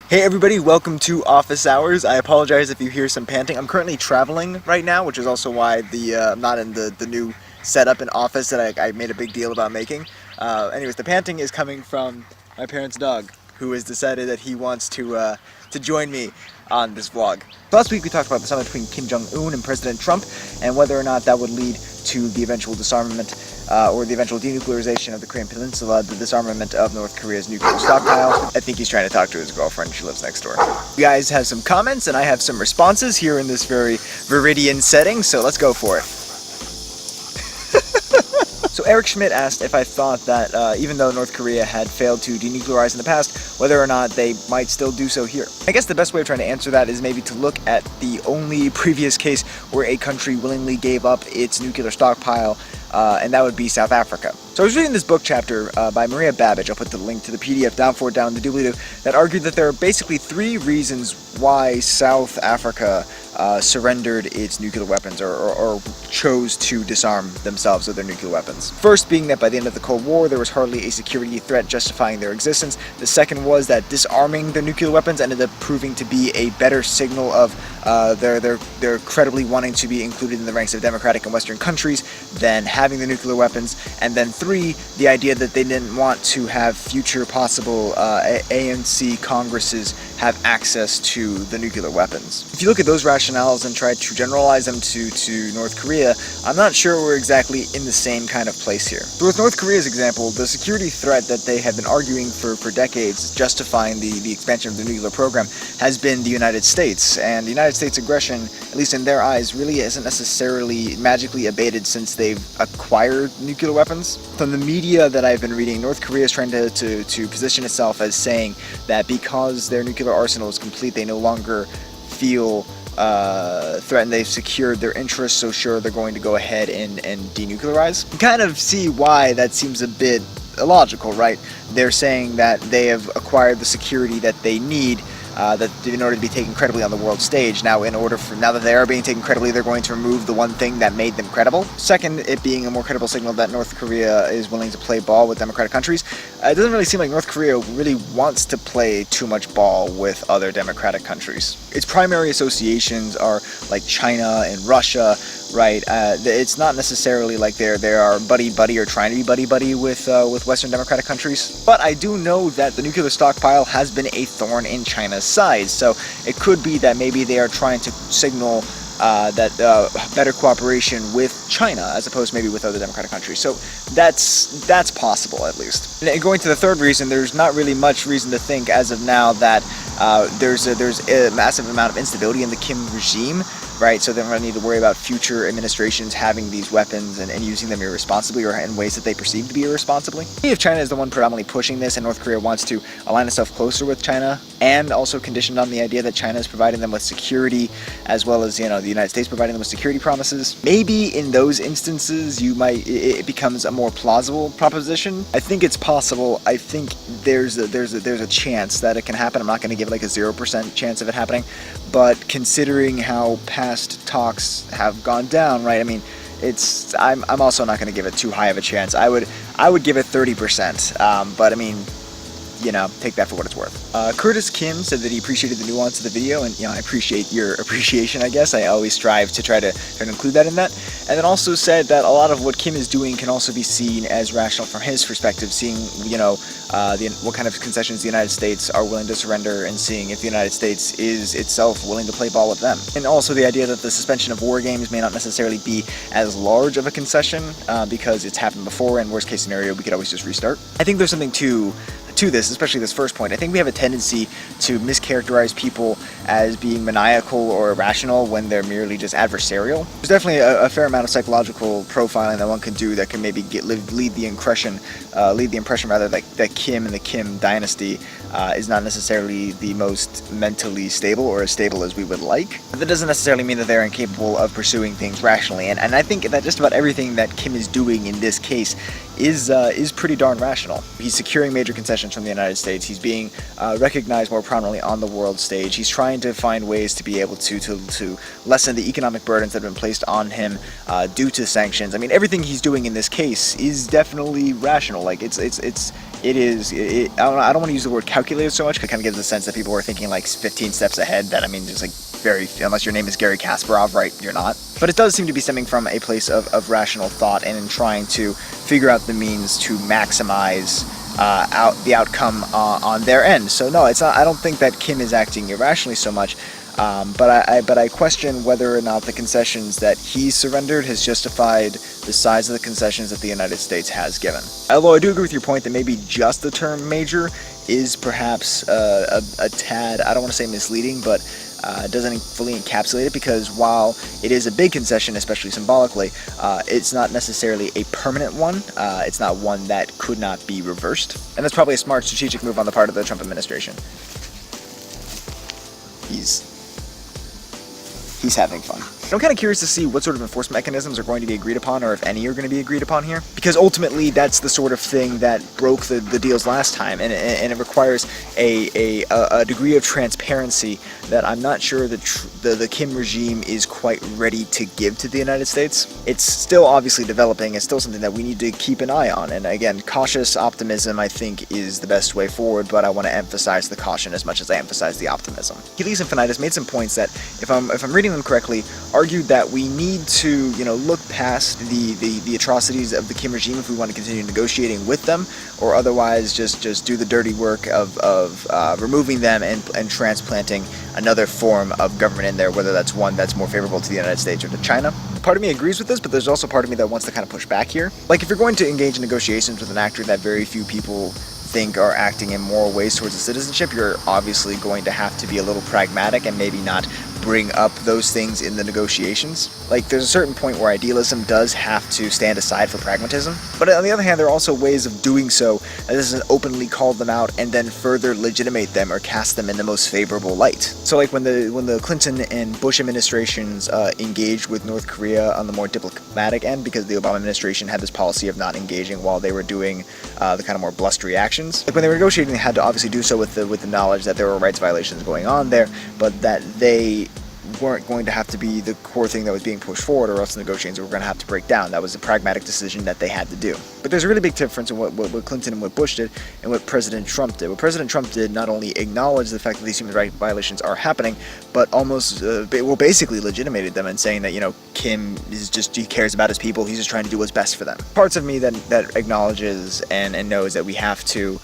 Hey everybody, welcome to Office Hours. I apologize if you hear some panting. I'm currently traveling right now, which is also why I'm not in the new setup in office that I made a big deal about making. Anyways, the panting is coming from my parents' dog, who has decided that he wants to join me on this vlog. Last week we talked about the summit between Kim Jong-un and President Trump and whether or not that would lead to the eventual disarmament or the eventual denuclearization of the Korean Peninsula, the disarmament of North Korea's nuclear stockpile. I think he's trying to talk to his girlfriend. She lives next door. You guys have some comments and I have some responses here in this very Viridian setting, so let's go for it. So Eric Schmidt asked if I thought that even though North Korea had failed to denuclearize in the past, whether or not they might still do so here. I guess the best way of trying to answer that is maybe to look at the only previous case where a country willingly gave up its nuclear stockpile, and that would be South Africa. So I was reading this book chapter by Maria Babbage, I'll put the link to the PDF down in the doobly-doo, that argued that there are basically three reasons why South Africa surrendered its nuclear weapons or chose to disarm themselves of their nuclear weapons. First being that by the end of the Cold War there was hardly a security threat justifying their existence. The second was that disarming their nuclear weapons ended up proving to be a better signal of their credibly wanting to be included in the ranks of democratic and Western countries than having the nuclear weapons. And then three, the idea that they didn't want to have future possible ANC Congresses have access to the nuclear weapons. If you look at those rationales and try to generalize them to North Korea, I'm not sure we're exactly in the same kind of place here. So with North Korea's example, the security threat that they have been arguing for decades, justifying the expansion of the nuclear program, has been the United States. And the United States aggression, at least in their eyes, really isn't necessarily magically abated since they've acquired nuclear weapons. From the media that I've been reading, North Korea is trying to position itself as saying that because their nuclear arsenal is complete, they no longer feel threatened. They've secured their interests, so sure, they're going to go ahead and denuclearize. You kind of see why that seems a bit illogical, right? They're saying that they have acquired the security that they need that in order to be taken credibly on the world stage. Now that they are being taken credibly, they're going to remove the one thing that made them credible. Second, it being a more credible signal that North Korea is willing to play ball with democratic countries. It doesn't really seem like North Korea really wants to play too much ball with other democratic countries. Its primary associations are like China and Russia, right? It's not necessarily like they are buddy-buddy or trying to be buddy-buddy with Western democratic countries. But I do know that the nuclear stockpile has been a thorn in China's side, so it could be that maybe they are trying to signal that better cooperation with China as opposed to maybe with other democratic countries. So that's possible, at least. And going to the third reason, there's not really much reason to think as of now that there's a massive amount of instability in the Kim regime, right? So they don't need to worry about future administrations having these weapons and using them irresponsibly or in ways that they perceive to be irresponsibly. If China is the one predominantly pushing this and North Korea wants to align itself closer with China and also conditioned on the idea that China is providing them with security as well as, the United States providing them with security promises, maybe in those instances it becomes a more plausible proposition. I think it's possible. I think there's a chance that it can happen. I'm not going to give like a 0% chance of it happening, but considering how past talks have gone down, right? I mean, I'm also not going to give it too high of a chance. I would give it 30%, but I mean, take that for what it's worth. Curtis Kim said that he appreciated the nuance of the video, and I appreciate your appreciation, I guess. I always strive to try to include that in that. And then also said that a lot of what Kim is doing can also be seen as rational from his perspective, seeing, what kind of concessions the United States are willing to surrender and seeing if the United States is itself willing to play ball with them. And also the idea that the suspension of war games may not necessarily be as large of a concession because it's happened before, and worst case scenario, we could always just restart. I think there's something to this, especially this first point. I think we have a tendency to mischaracterize people as being maniacal or irrational when they're merely just adversarial. There's definitely a fair amount of psychological profiling that one can do that can maybe lead the impression rather that Kim and the Kim dynasty is not necessarily the most mentally stable or as stable as we would like. But that doesn't necessarily mean that they're incapable of pursuing things rationally, and I think that just about everything that Kim is doing in this case is pretty darn rational. He's securing major concessions from the United States. He's being recognized more prominently on the world stage. He's trying to find ways to be able to lessen the economic burdens that have been placed on him due to sanctions. I mean, everything he's doing in this case is definitely rational. Like it's I don't want to use the word calculated so much, because it kind of gives the sense that people are thinking like 15 steps ahead. That, I mean, just like unless your name is Gary Kasparov, right? You're not. But it does seem to be stemming from a place of rational thought and in trying to figure out the means to maximize the outcome on their end. So no, it's not. I don't think that Kim is acting irrationally so much. But I question whether or not the concessions that he surrendered has justified the size of the concessions that the United States has given. Although I do agree with your point that maybe just the term major is perhaps a tad, I don't want to say misleading, but doesn't fully encapsulate it, because while it is a big concession, especially symbolically, it's not necessarily a permanent one. It's not one that could not be reversed. And that's probably a smart strategic move on the part of the Trump administration. He's having fun. I'm kind of curious to see what sort of enforcement mechanisms are going to be agreed upon, or if any are going to be agreed upon here, because ultimately that's the sort of thing that broke the deals last time, and it requires a degree of transparency that I'm not sure the Kim regime is quite ready to give to the United States. It's still obviously developing. It's still something that we need to keep an eye on, and again, cautious optimism I think is the best way forward, but I want to emphasize the caution as much as I emphasize the optimism. Achilles Infinitus made some points that, if I'm reading them correctly, argued that we need to, look past the atrocities of the Kim regime if we want to continue negotiating with them, or otherwise just do the dirty work of removing them and transplanting another form of government in there, whether that's one that's more favorable to the United States or to China. Part of me agrees with this, but there's also part of me that wants to kind of push back here. Like, if you're going to engage in negotiations with an actor that very few people think are acting in moral ways towards the citizenship, you're obviously going to have to be a little pragmatic and maybe not bring up those things in the negotiations. Like, there's a certain point where idealism does have to stand aside for pragmatism, but on the other hand, there are also ways of doing so that doesn't openly call them out and then further legitimate them or cast them in the most favorable light. So like when the Clinton and Bush administrations engaged with North Korea on the more diplomatic end, because the Obama administration had this policy of not engaging while they were doing the kind of more blustery actions. Like, when they were negotiating, they had to obviously do so with the knowledge that there were rights violations going on there, but that they weren't going to have to be the core thing that was being pushed forward, or else the negotiations were going to have to break down. That was a pragmatic decision that they had to do. But there's a really big difference in what Clinton and what Bush did and what President Trump did. What President Trump did not only acknowledge the fact that these human rights violations are happening, but almost basically legitimated them, and saying that, Kim he cares about his people, he's just trying to do what's best for them. Parts of me that acknowledges and knows that we have to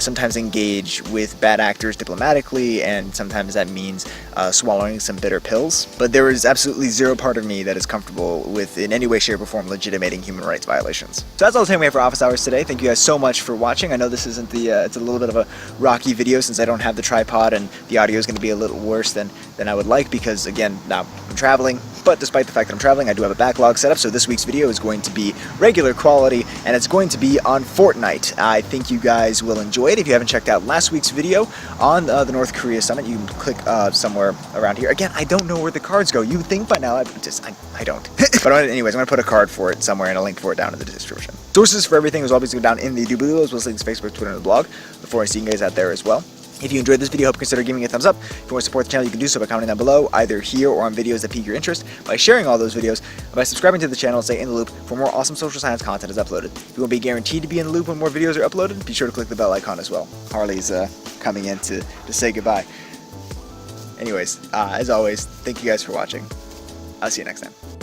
sometimes engage with bad actors diplomatically, and sometimes that means swallowing some bitter pills. But there is absolutely zero part of me that is comfortable with, in any way, shape, or form, legitimating human rights violations. So that's all the time we have for Office Hours today. Thank you guys so much for watching. I know this isn't it's a little bit of a rocky video since I don't have the tripod, and the audio is going to be a little worse than I would like, because again, now I'm traveling. But despite the fact that I'm traveling, I do have a backlog set up, so this week's video is going to be regular quality, and it's going to be on Fortnite. I think you guys will enjoy it. If you haven't checked out last week's video on the North Korea summit, you can click somewhere around here. Again, I don't know where the cards go. You would think by now, I don't. But anyways, I'm going to put a card for it somewhere and a link for it down in the description. Sources for everything is always down in the doobly below, as well as links to Facebook, Twitter, and the blog. Before I see you guys out there as well. If you enjoyed this video, I hope you consider giving it a thumbs up. If you want to support the channel, you can do so by commenting down below, either here or on videos that pique your interest, by sharing all those videos, and by subscribing to the channel and stay in the loop for more awesome social science content is uploaded. If you want to be guaranteed to be in the loop when more videos are uploaded, be sure to click the bell icon as well. Harley's coming in to say goodbye. Anyways, as always, thank you guys for watching. I'll see you next time.